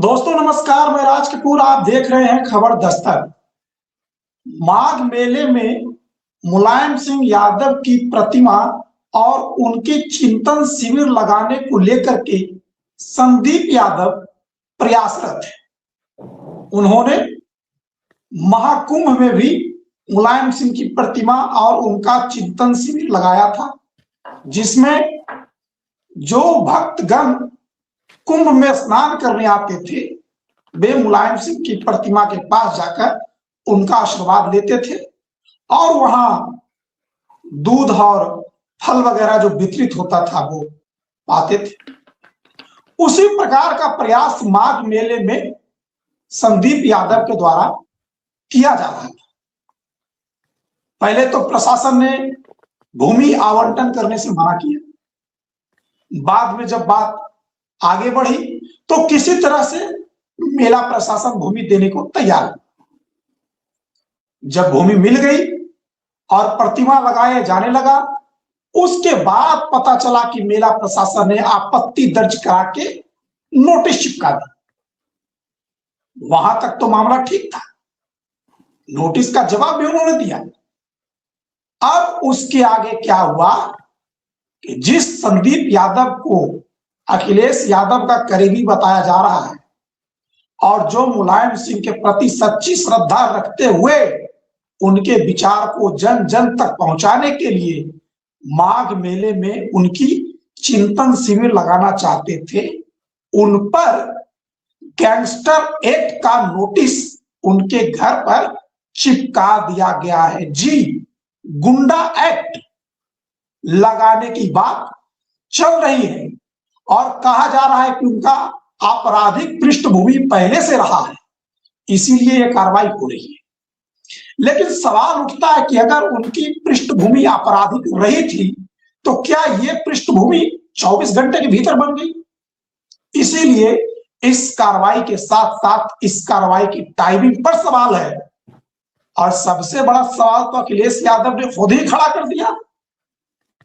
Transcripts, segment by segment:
दोस्तों नमस्कार, मैं राज कपूर। आप देख रहे हैं खबर दस्तक। माघ मेले में मुलायम सिंह यादव की प्रतिमा और उनके चिंतन शिविर लगाने को लेकर के संदीप यादव प्रयासरत है। उन्होंने महाकुंभ में भी मुलायम सिंह की प्रतिमा और उनका चिंतन शिविर लगाया था, जिसमें जो भक्तगण कुंभ में स्नान करने आते थे वे मुलायम सिंह की प्रतिमा के पास जाकर उनका आशीर्वाद लेते थे और वहां दूध और फल वगैरह जो वितरित होता था वो पाते थे। उसी प्रकार का प्रयास माघ मेले में संदीप यादव के द्वारा किया जा रहा था। पहले तो प्रशासन ने भूमि आवंटन करने से मना किया, बाद में जब बात आगे बढ़ी तो किसी तरह से मेला प्रशासन भूमि देने को तैयार हुआ। जब भूमि मिल गई और प्रतिमा लगाए जाने लगा, उसके बाद पता चला कि मेला प्रशासन ने आपत्ति दर्ज करा के नोटिस चिपका दी। वहां तक तो मामला ठीक था, नोटिस का जवाब भी उन्होंने दिया। अब उसके आगे क्या हुआ कि जिस संदीप यादव को अखिलेश यादव का करीबी बताया जा रहा है और जो मुलायम सिंह के प्रति सच्ची श्रद्धा रखते हुए उनके विचार को जन जन तक पहुंचाने के लिए माघ मेले में उनकी चिंतन शिविर लगाना चाहते थे, उन पर गैंगस्टर एक्ट का नोटिस उनके घर पर चिपका दिया गया है। जी, गुंडा एक्ट लगाने की बात चल रही है और कहा जा रहा है कि उनका आपराधिक पृष्ठभूमि पहले से रहा है, इसीलिए यह कार्रवाई हो रही है। लेकिन सवाल उठता है कि अगर उनकी पृष्ठभूमि आपराधिक रही थी तो क्या यह पृष्ठभूमि 24 घंटे के भीतर बन गई? इसीलिए इस कार्रवाई के साथ साथ इस कार्रवाई की टाइमिंग पर सवाल है और सबसे बड़ा सवाल तो अखिलेश यादव ने खुद ही खड़ा कर दिया।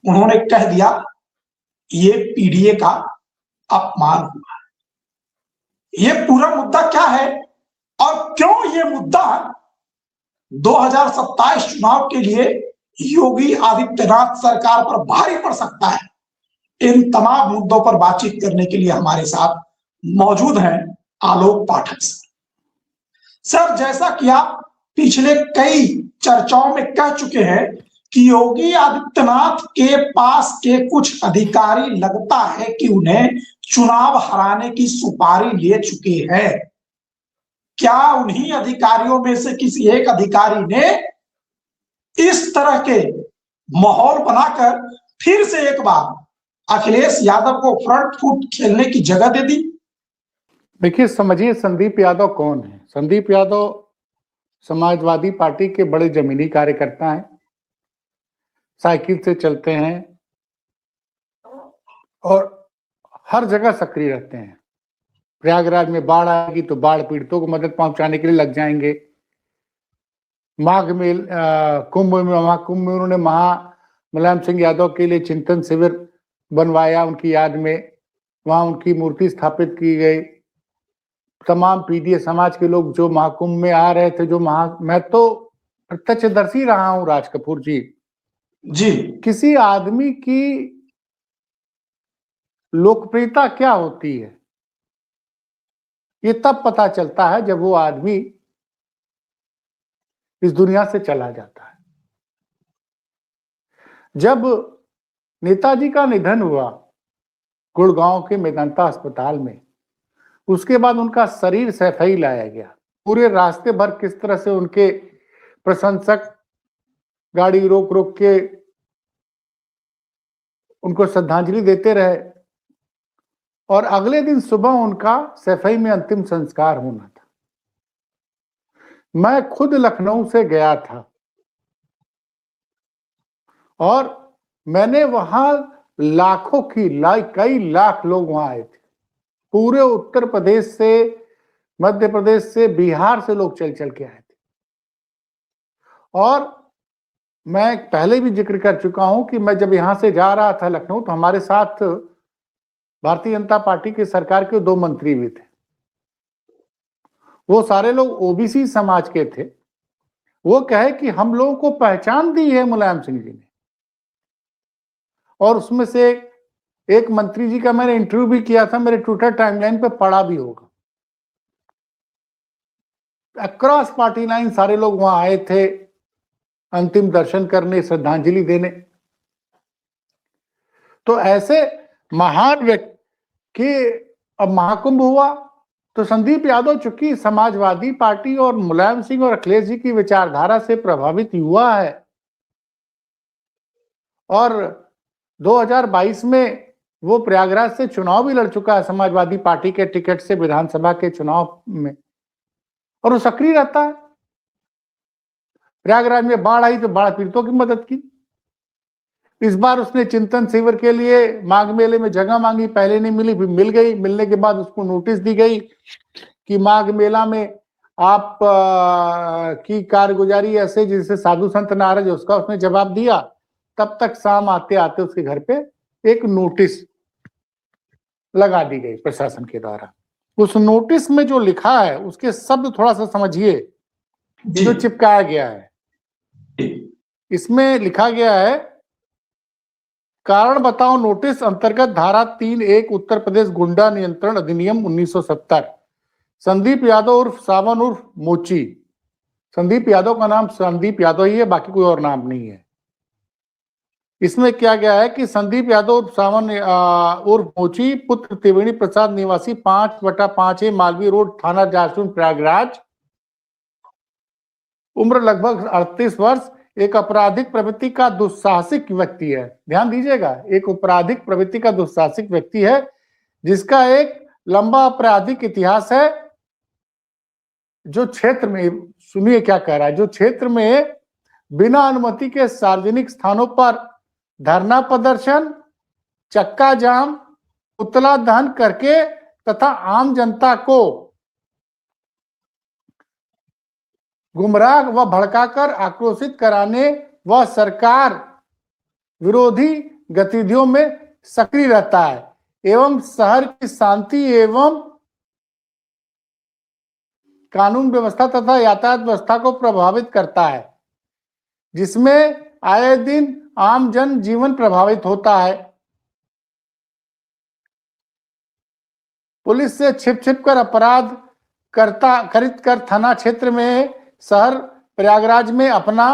उन्होंने कह दिया ये पीडीए का अपमान हुआ। ये पूरा मुद्दा क्या है और क्यों ये मुद्दा 2027 चुनाव के लिए योगी आदित्यनाथ सरकार पर भारी पड़ सकता है, इन तमाम मुद्दों पर बातचीत करने के लिए हमारे साथ मौजूद हैं आलोक पाठक सर। जैसा कि आप पिछले कई चर्चाओं में कह चुके हैं कि योगी आदित्यनाथ के पास के कुछ अधिकारी लगता है कि उन्हें चुनाव हराने की सुपारी ले चुके हैं। क्या उन्हीं अधिकारियों में से किसी एक अधिकारी ने इस तरह के माहौल बनाकर फिर से एक बार अखिलेश यादव को फ्रंट फुट खेलने की जगह दे दी? देखिए, समझिए संदीप यादव कौन है। संदीप यादव समाजवादी पार्टी के बड़े जमीनी कार्यकर्ता हैं, साइकिल से चलते हैं और हर जगह सक्रिय रहते हैं। प्रयागराज में बाढ़ आएगी तो बाढ़ पीड़ितों को मदद पहुंचाने के लिए लग जाएंगे। माघ में कुंभ में महाकुंभ में उन्होंने मुलायम सिंह यादव के लिए चिंतन शिविर बनवाया, उनकी याद में वहां उनकी मूर्ति स्थापित की गई। तमाम पीडीए समाज के लोग जो महाकुंभ में आ रहे थे, मैं तो प्रत्यक्षदर्शी रहा हूं राज कपूर जी। किसी आदमी की लोकप्रियता क्या होती है ये तब पता चलता है जब वो आदमी इस दुनिया से चला जाता है। जब नेताजी का निधन हुआ गुड़गांव के मेदांता अस्पताल में, उसके बाद उनका शरीर सैफई लाया गया। पूरे रास्ते भर किस तरह से उनके प्रशंसक गाड़ी रोक रोक के उनको श्रद्धांजलि देते रहे और अगले दिन सुबह उनका सैफई में अंतिम संस्कार होना था। मैं खुद लखनऊ से गया था और मैंने वहां कई लाख लोग वहां आए थे। पूरे उत्तर प्रदेश से, मध्य प्रदेश से, बिहार से लोग चल चल के आए थे। और मैं पहले भी जिक्र कर चुका हूं कि मैं जब यहां से जा रहा था लखनऊ तो हमारे साथ भारतीय जनता पार्टी की सरकार के 2 मंत्री भी थे। वो सारे लोग ओबीसी समाज के थे। वो कहे कि हम लोगों को पहचान दी है मुलायम सिंह जी ने। और उसमें से एक मंत्री जी का मैंने इंटरव्यू भी किया था, मेरे ट्विटर टाइमलाइन पे पड़ा भी होगा। अक्रॉस पार्टी लाइन सारे लोग वहां आए थे अंतिम दर्शन करने, श्रद्धांजलि देने। तो ऐसे महान व्यक्ति कि अब महाकुंभ हुआ तो संदीप यादव चूंकि समाजवादी पार्टी और मुलायम सिंह और अखिलेश जी की विचारधारा से प्रभावित युवा है, और 2022 में वो प्रयागराज से चुनाव भी लड़ चुका है समाजवादी पार्टी के टिकट से विधानसभा के चुनाव में, और वो सक्रिय रहता है। प्रयागराज में बाढ़ आई तो बाढ़ पीड़ितों की मदद की। इस बार उसने चिंतन शिविर के लिए माघ मेले में जगह मांगी, पहले नहीं मिली, फिर मिल गई। मिलने के बाद उसको नोटिस दी गई कि माघ मेला में आप की कारगुजारी ऐसे जिससे साधु संत नाराज, उसका उसने जवाब दिया। तब तक शाम आते आते उसके घर पे एक नोटिस लगा दी गई प्रशासन के द्वारा। उस नोटिस में जो लिखा है उसके शब्द थोड़ा सा समझिए जो चिपकाया गया है। इसमें लिखा गया है, कारण बताओ नोटिस अंतर्गत धारा 3(1) उत्तर प्रदेश गुंडा नियंत्रण अधिनियम 1970, संदीप यादव उर्फ सावन उर्फ मोची। संदीप यादव का नाम संदीप यादव ही है, बाकी कोई और नाम नहीं है। इसमें क्या गया है कि संदीप यादव उर्फ सावन उर्फ मोची, पुत्र त्रिवेणी प्रसाद, निवासी 5/5A मालवीय रोड, थाना जासुन, प्रयागराज, उम्र लगभग 38 वर्ष, एक आपराधिक प्रवृत्ति का दुस्साहसिक व्यक्ति है। ध्यान दीजिएगा, एक आपराधिक प्रवृत्ति का दुस्साहसिक व्यक्ति है जिसका एक लंबा आपराधिक इतिहास है। जो क्षेत्र में, सुनिए क्या कह रहा है, जो क्षेत्र में बिना अनुमति के सार्वजनिक स्थानों पर धरना प्रदर्शन, चक्का जाम, पुतला दहन करके तथा आम जनता को गुमराह व भड़काकर आक्रोशित कराने व सरकार विरोधी गतिविधियों में सक्रिय रहता है एवं शहर की शांति एवं कानून व्यवस्था तथा यातायात व्यवस्था को प्रभावित करता है, जिसमें आए दिन आम जन जीवन प्रभावित होता है। पुलिस से छिप छिप कर अपराध खरीद कर थाना क्षेत्र में, शहर प्रयागराज में अपना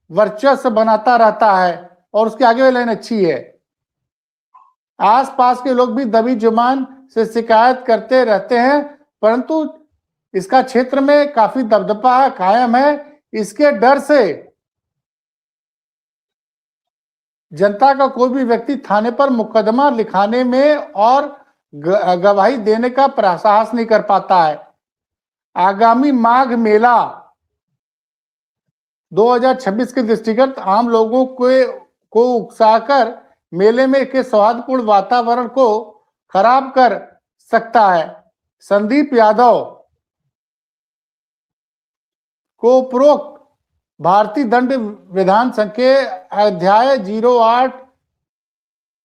वर्चस्व बनाता रहता है। और उसके आगे वाली लाइन अच्छी है, आसपास के लोग भी दबी जुबान से शिकायत करते रहते हैं, परंतु इसका क्षेत्र में काफी दबदबा कायम है। इसके डर से जनता का कोई भी व्यक्ति थाने पर मुकदमा लिखाने में और गवाही देने का साहस नहीं कर पाता है। आगामी माघ मेला 2026 के दृष्टिगत आम लोगों को उकसाकर मेले में के सौहार्दपूर्ण वातावरण को खराब कर सकता है। संदीप यादव को उपरोक्त भारतीय दंड विधान संख्या अध्याय 08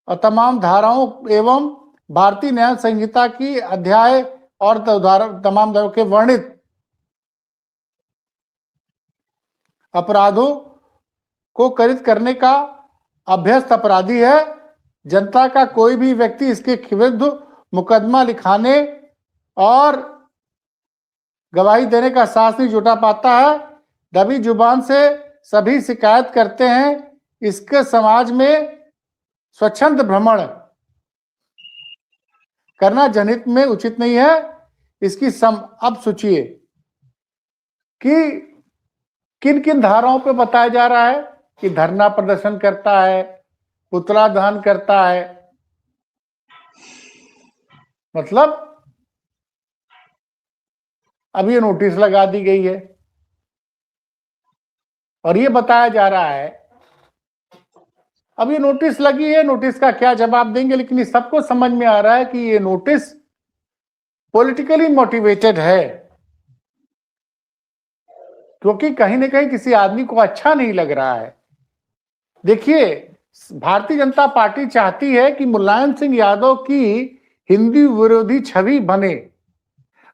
और तमाम धाराओं एवं भारतीय न्याय संहिता की अध्याय और तमाम धाराओं के वर्णित अपराधों को कथित करने का अभ्यस्त अपराधी है। जनता का कोई भी व्यक्ति इसके विरुद्ध मुकदमा लिखाने और गवाही देने का साहस नहीं जुटा पाता है। दबी जुबान से सभी शिकायत करते हैं। इसके समाज में स्वच्छंद भ्रमण करना जनहित में उचित नहीं है। इसकी अब सोचिए कि किन किन धाराओं पे बताया जा रहा है कि धरना प्रदर्शन करता है, पुतला दहन करता है, मतलब अब ये नोटिस लगा दी गई है और ये बताया जा रहा है अब ये नोटिस लगी है, नोटिस का क्या जवाब देंगे। लेकिन इस सबको समझ में आ रहा है कि ये नोटिस पॉलिटिकली मोटिवेटेड है, क्योंकि कहीं ना कहीं किसी आदमी को अच्छा नहीं लग रहा है। देखिए, भारतीय जनता पार्टी चाहती है कि मुलायम सिंह यादव की हिंदी विरोधी छवि बने।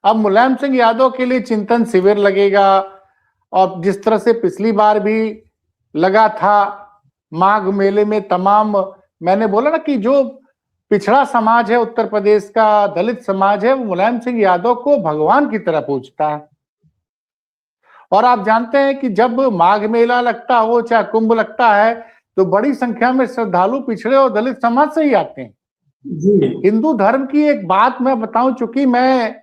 अब मुलायम सिंह यादव के लिए चिंतन शिविर लगेगा, और जिस तरह से पिछली बार भी लगा था माघ मेले में तमाम, मैंने बोला ना कि जो पिछड़ा समाज है उत्तर प्रदेश का, दलित समाज है, वो मुलायम सिंह यादव को भगवान की तरह पूजता है। और आप जानते हैं कि जब माघ मेला लगता हो चाहे कुंभ लगता है तो बड़ी संख्या में श्रद्धालु पिछड़े और दलित समाज से ही आते हैं। जी हिंदू धर्म की एक बात मैं बताऊं, चूंकि मैं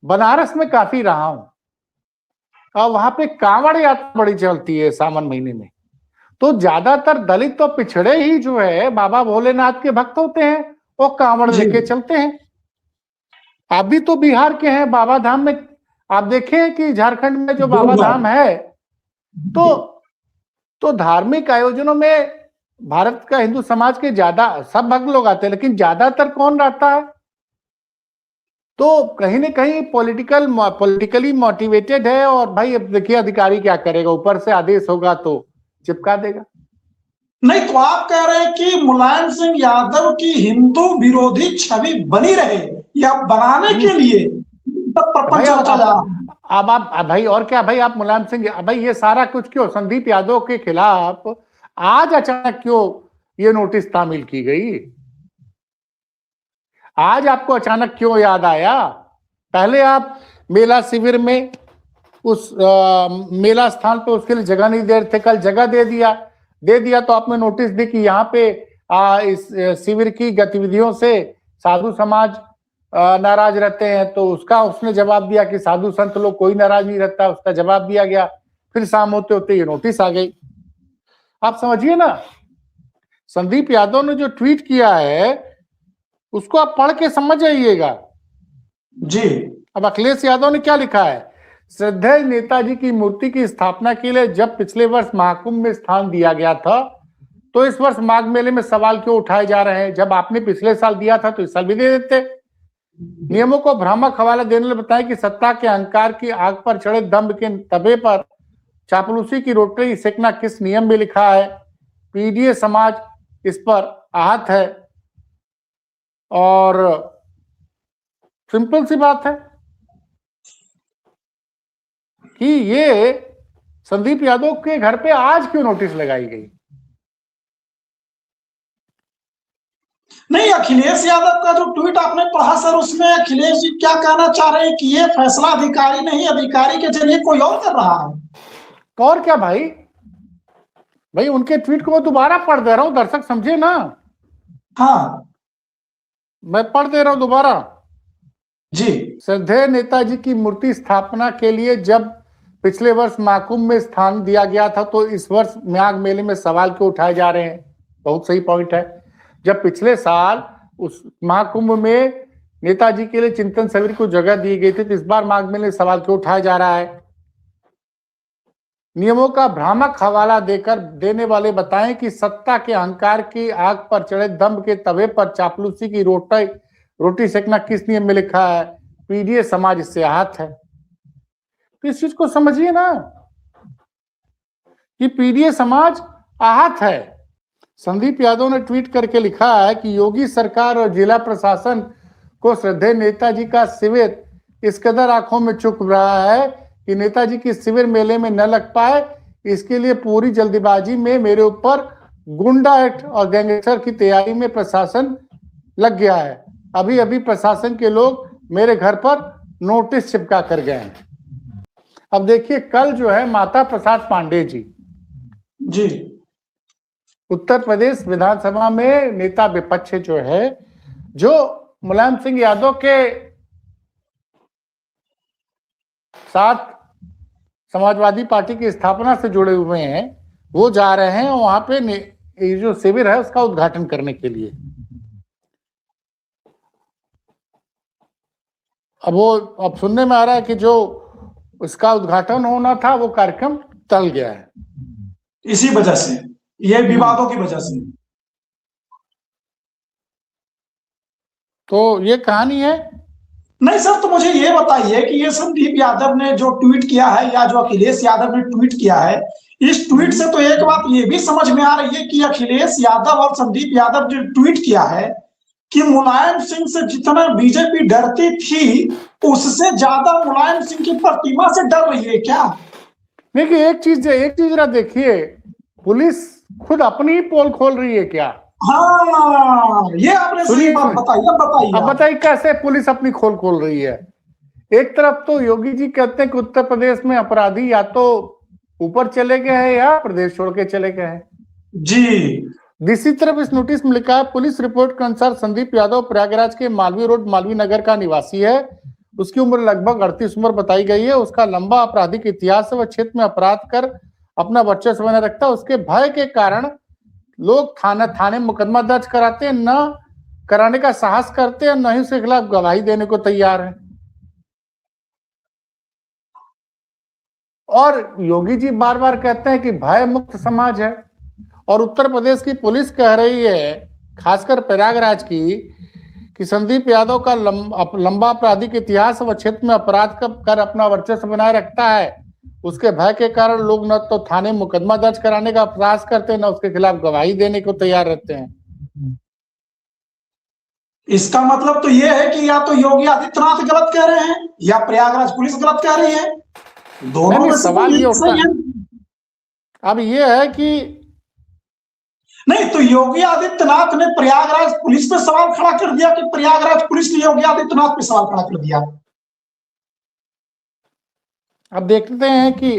बनारस में काफी रहा हूं और वहां पे कांवड़ यात्रा बड़ी चलती है सावन महीने में, तो ज्यादातर दलित और पिछड़े ही जो है बाबा भोलेनाथ के भक्त होते हैं, वो कांवड़ जी। लेके चलते हैं। आप भी तो बिहार के हैं, बाबा धाम में आप देखें कि झारखंड में जो बाबा धाम है, तो धार्मिक आयोजनों में भारत का हिंदू समाज के ज्यादा सब भक्त लोग आते हैं, लेकिन ज्यादातर कौन रहता है? तो कहीं ना कहीं पॉलिटिकली मोटिवेटेड है। और भाई अब देखिए अधिकारी क्या करेगा, ऊपर से आदेश होगा तो चिपका देगा। नहीं, तो आप कह रहे हैं कि मुलायम सिंह यादव की हिंदू विरोधी छवि बनी रहे या बनाने के लिए प्रपंच रचा जा रहा है? अब आप भाई और क्या भाई, आप मुलायम सिंह भाई ये सारा कुछ क्यों संदीप यादव के खिलाफ आज अचानक क्यों ये नोटिस तामील की गई? आज आपको अचानक क्यों याद आया? पहले आप मेला शिविर में उस मेला स्थान पे उसके लिए जगह नहीं दे रहे थे, कल जगह दे दिया तो आपने नोटिस दी कि यहाँ पे इस शिविर की गतिविधियों से साधु समाज नाराज रहते हैं, तो उसका उसने जवाब दिया कि साधु संत लोग कोई नाराज नहीं रहता, उसका जवाब दिया गया। फिर शाम होते होते ये नोटिस आ गई। आप समझिए ना, संदीप यादव ने जो ट्वीट किया है उसको आप पढ़ के समझ जाइएगा। जी। अब अखिलेश यादव ने क्या लिखा है? श्रद्धेय नेताजी की मूर्ति की स्थापना के लिए जब पिछले वर्ष महाकुंभ में स्थान दिया गया था, तो इस वर्ष माघ मेले में सवाल क्यों उठाए जा रहे हैं? जब आपने पिछले साल दिया था तो इस साल भी दे देते। नियमों को भ्रामक हवाला देने वाले बताएं कि सत्ता के अहंकार की आग पर चढ़े दंभ के तवे पर चापलूसी की रोटी सेकना किस नियम में लिखा है? पीडीए समाज इस पर आहत है। और सिंपल सी बात है कि ये संदीप यादव के घर पे आज क्यों नोटिस लगाई गई? नहीं, अखिलेश यादव का जो ट्वीट आपने पढ़ा सर, उसमें अखिलेश जी क्या कहना चाह रहे हैं कि ये फैसला अधिकारी नहीं, अधिकारी के जरिए कोई और कर रहा है। और क्या भाई उनके ट्वीट को मैं दोबारा पढ़ दे रहा हूं, दर्शक समझे ना। हाँ, मैं पढ़ दे रहा हूं दोबारा जी। श्रद्धेय नेताजी की मूर्ति स्थापना के लिए जब पिछले वर्ष महाकुंभ में स्थान दिया गया था, तो इस वर्ष माघ मेले में सवाल क्यों उठाए जा रहे हैं? बहुत सही पॉइंट है। जब पिछले साल उस महाकुंभ में नेताजी के लिए चिंतन शिविर को जगह दी गई थी, तो इस बार माघ मेले में सवाल क्यों उठाया जा रहा है? नियमों का भ्रामक हवाला देने वाले बताएं कि सत्ता के अहंकार की आग पर चढ़े दंभ के तवे पर चापलूसी की रोटी सेकना किस नियम में लिखा है? पीडीए समाज इससे आहत है। तो इस चीज को समझिए ना कि पीडीए समाज आहत है। संदीप यादव ने ट्वीट करके लिखा है कि योगी सरकार और जिला प्रशासन को श्रद्धेय नेताजी का शिविर इस कदर आंखों में चुभ रहा है कि नेताजी की शिविर मेले में न लग पाए, इसके लिए पूरी जल्दीबाजी में मेरे ऊपर गुंडा एक्ट और गैंगस्टर की तैयारी में प्रशासन लग गया है। अभी अभी प्रशासन के लोग मेरे घर पर नोटिस चिपका कर गए हैं। अब देखिए, कल जो है माता प्रसाद पांडे जी उत्तर प्रदेश विधानसभा में नेता विपक्ष जो है, जो मुलायम सिंह यादव के साथ समाजवादी पार्टी की स्थापना से जुड़े हुए हैं, वो जा रहे हैं वहां पे ये जो शिविर है उसका उद्घाटन करने के लिए। अब सुनने में आ रहा है कि जो उसका उद्घाटन होना था वो कार्यक्रम टल गया है, इसी वजह से, ये विवादों की वजह से। तो ये कहानी है। नहीं सर, तो मुझे ये बताइए कि ये संदीप यादव ने जो ट्वीट किया है या जो अखिलेश यादव ने ट्वीट किया है, इस ट्वीट से तो एक बात ये भी समझ में आ रही है कि अखिलेश यादव और संदीप यादव जो ट्वीट किया है कि मुलायम सिंह से जितना बीजेपी डरती थी उससे ज्यादा मुलायम सिंह की प्रतिमा से डर रही है क्या? देखिए एक चीज जरा देखिए, पुलिस खुद अपनी ही पोल खोल रही है क्या? हाँ, ये आपने सही सुनिए बात बताई। अब बताइए अब आप। बताइए कैसे पुलिस अपनी खोल रही है। एक तरफ तो योगी जी कहते हैं कि उत्तर प्रदेश में अपराधी या तो ऊपर चले गए हैं या प्रदेश छोड़ के चले गए हैं। जी। दूसरी तरफ इस नोटिस में लिखा है, पुलिस रिपोर्ट के अनुसार संदीप यादव प्रयागराज के मालवीय रोड मालवीय नगर का निवासी है। उसकी उम्र लगभग 38 उम्र बताई गई है। उसका लंबा आपराधिक इतिहास है। वह क्षेत्र में अपराध कर अपना वर्चस्व बनाए रखता है। उसके भय के कारण लोग थाने मुकदमा दर्ज कराते हैं, न कराने का साहस करते हैं, न ही उसके खिलाफ गवाही देने को तैयार है। और योगी जी बार बार कहते हैं कि भय मुक्त समाज है, और उत्तर प्रदेश की पुलिस कह रही है, खासकर प्रयागराज की, कि संदीप यादव का लंबा आपराधिक इतिहास व क्षेत्र में अपराध कर अपना वर्चस्व बनाए रखता है। उसके भय के कारण लोग न तो थाने मुकदमा दर्ज कराने का प्रयास करते हैं, न उसके खिलाफ गवाही देने को तैयार रहते हैं। इसका मतलब तो ये है कि या तो योगी आदित्यनाथ गलत कह रहे हैं या प्रयागराज पुलिस गलत कह रही है। दोनों में से सवाल ये उठता सही है, अब ये है कि नहीं, तो योगी आदित्यनाथ ने प्रयागराज पुलिस पे सवाल खड़ा कर दिया कि प्रयागराज पुलिस ने योगी आदित्यनाथ पे सवाल खड़ा कर दिया? अब देखते हैं कि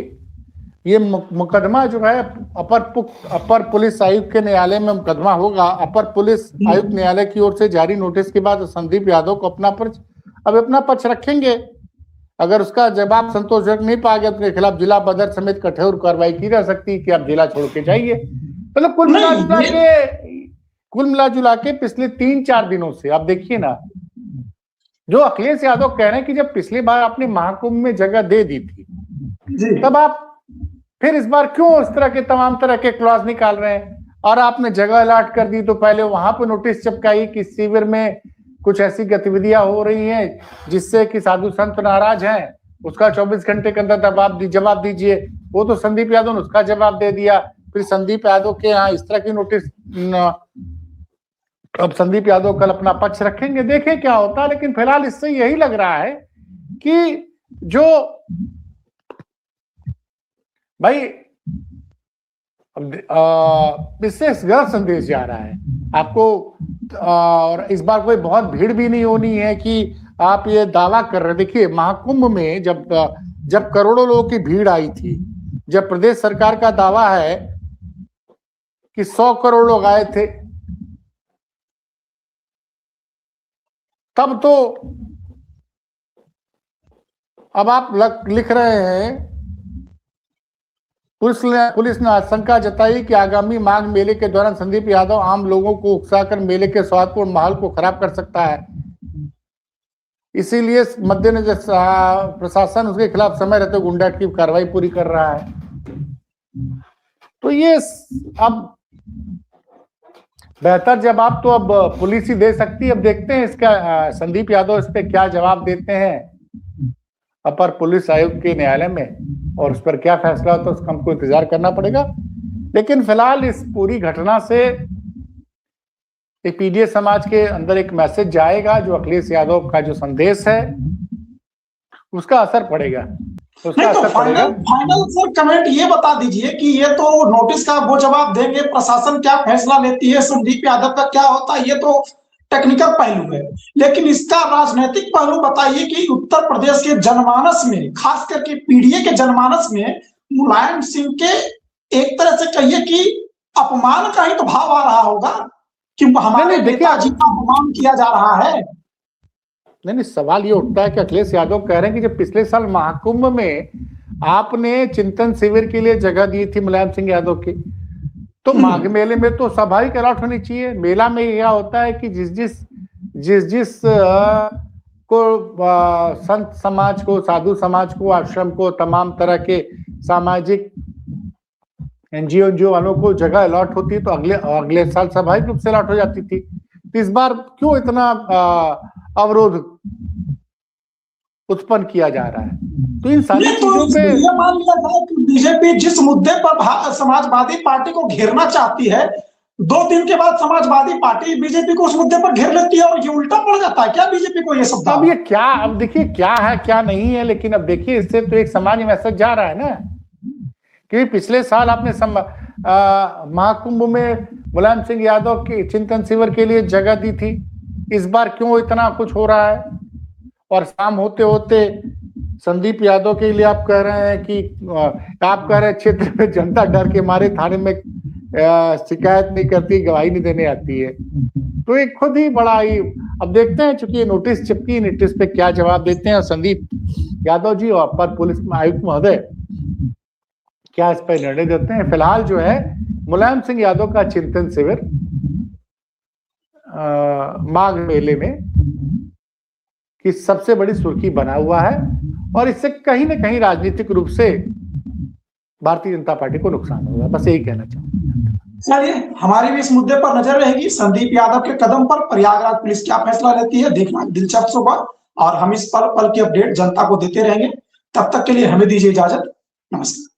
ये मुकदमा जो है अपर पुलिस आयुक्त के न्यायालय में मुकदमा होगा। अपर पुलिस आयुक्त न्यायालय की ओर से जारी नोटिस के बाद संदीप यादव को अपना पक्ष रखेंगे। अगर उसका जवाब संतोषजनक नहीं पाया गया तो उसके खिलाफ जिला बदर समेत कठोर कार्रवाई की जा सकती है कि आप जिला छोड़ के जाइए। मतलब कुल मिला जुला के पिछले 3-4 दिनों से आप देखिए ना, जो अखिलेश यादव कह रहे हैं कि जब पिछली बार आपने महाकुंभ में जगह दे दी थी, तब आप फिर इस बार क्यों इस तरह के तमाम तरह के क्लॉज निकाल रहे हैं? और आपने जगह अलॉट कर दी तो पहले वहां पर नोटिस चिपकाई कि शिविर में कुछ ऐसी गतिविधियां हो रही हैं जिससे कि साधु संत नाराज हैं, उसका 24 घंटे के अंदर जवाब दीजिए। वो तो संदीप यादव ने उसका जवाब दे दिया। फिर संदीप यादव के यहाँ इस तरह की नोटिस, अब संदीप यादव कल अपना पक्ष रखेंगे, देखें क्या होता है। लेकिन फिलहाल इससे यही लग रहा है कि जो भाई इससे गलत संदेश जा रहा है आपको। और इस बार कोई बहुत भीड़ भी नहीं होनी है कि आप ये दावा कर रहे। देखिए महाकुंभ में जब करोड़ों लोगों की भीड़ आई थी, जब प्रदेश सरकार का दावा है कि 100 करोड़ लोग आए थे, तब तो अब आप लिख रहे हैं पुलिस ने आशंका जताई कि आगामी माघ मेले के दौरान संदीप यादव आम लोगों को उकसाकर मेले के सौहार्दपूर्ण माहौल को खराब कर सकता है। इसीलिए मद्देनजर प्रशासन उसके खिलाफ समय रहते गुंडा की कार्रवाई पूरी कर रहा है। तो ये अब बेहतर जवाब तो अब पुलिस ही दे सकती है। अब देखते हैं इसका संदीप यादव इस पे क्या जवाब देते हैं अपर पुलिस आयुक्त के न्यायालय में, और उस पर क्या फैसला होता है उसका हमको इंतजार करना पड़ेगा। लेकिन फिलहाल इस पूरी घटना से एक पीडीए समाज के अंदर एक मैसेज जाएगा, जो अखिलेश यादव का जो संदेश है उसका असर पड़ेगा। नहीं तो फाइनल सर कमेंट ये बता दीजिए कि ये तो नोटिस का वो जवाब देंगे, प्रशासन क्या फैसला लेती है, संदीप यादव का क्या होता है, ये तो टेक्निकल पहलू है। लेकिन इसका राजनीतिक पहलू बताइए कि उत्तर प्रदेश के जनमानस में, खास करके पीडीए के जनमानस में मुलायम सिंह के एक तरह से कहिए कि अपमान का ही तो भाव आ रहा होगा कि हमारे नेताजी का अपमान किया जा रहा है। नहीं, सवाल ये उठता है कि अखिलेश यादव कह रहे हैं कि जब पिछले साल महाकुंभ में आपने चिंतन शिविर के लिए जगह दी थी मुलायम सिंह यादव की, तो माघ मेले में तो स्वाभाविक अलॉट होनी चाहिए। मेला में यह होता है कि जिस को संत समाज को, साधु समाज को, आश्रम को, तमाम तरह के सामाजिक एनजीओ वालों को जगह अलॉट होती है तो अगले साल स्वाभाविक रूप से अलॉट हो जाती थी। तो इस बार क्यों इतना अवरोध उत्पन्न किया जा रहा है? तो इन सारी चीजों पे ये मान लिया जाए कि बीजेपी जिस मुद्दे पर समाजवादी पार्टी को घेरना चाहती है 2 दिन के बाद समाजवादी पार्टी बीजेपी को उस मुद्दे पर घेर लेती है और ये उल्टा पड़ जाता है क्या बीजेपी को ये सब? अब ये क्या, अब देखिए क्या है क्या नहीं है, लेकिन अब देखिए इससे तो एक समाज मैसेज जा रहा है ना, क्योंकि पिछले साल आपने महाकुंभ में मुलायम सिंह यादव के चिंतन शिविर के लिए जगह दी थी, इस बार क्यों इतना कुछ हो रहा है? और शाम होते होते संदीप यादव के लिए आप कह रहे हैं कि आप कह रहे हैं क्षेत्र में जनता डर के मारे थाने में शिकायत नहीं करती, गवाही नहीं देने आती है। तो एक खुद ही बड़ा ही, अब देखते हैं चूंकि ये नोटिस चिपकी, नोटिस पे क्या जवाब देते हैं संदीप यादव जी और अपर पुलिस आयुक्त महोदय क्या इस पर निर्णय देते हैं। फिलहाल जो है मुलायम सिंह यादव का चिंतन शिविर माघ मेले में की सबसे बड़ी सुर्खी बना हुआ है और इससे कहीं ना कहीं राजनीतिक रूप से भारतीय जनता पार्टी को नुकसान होगा, बस यही कहना चाहूंगा। चलिए, हमारी भी इस मुद्दे पर नजर रहेगी। संदीप यादव के कदम पर प्रयागराज पुलिस क्या फैसला लेती है, देखना दिलचस्प होगा और हम इस पल पल की अपडेट जनता को देते रहेंगे। तब तक के लिए हमें दीजिए इजाजत। नमस्कार।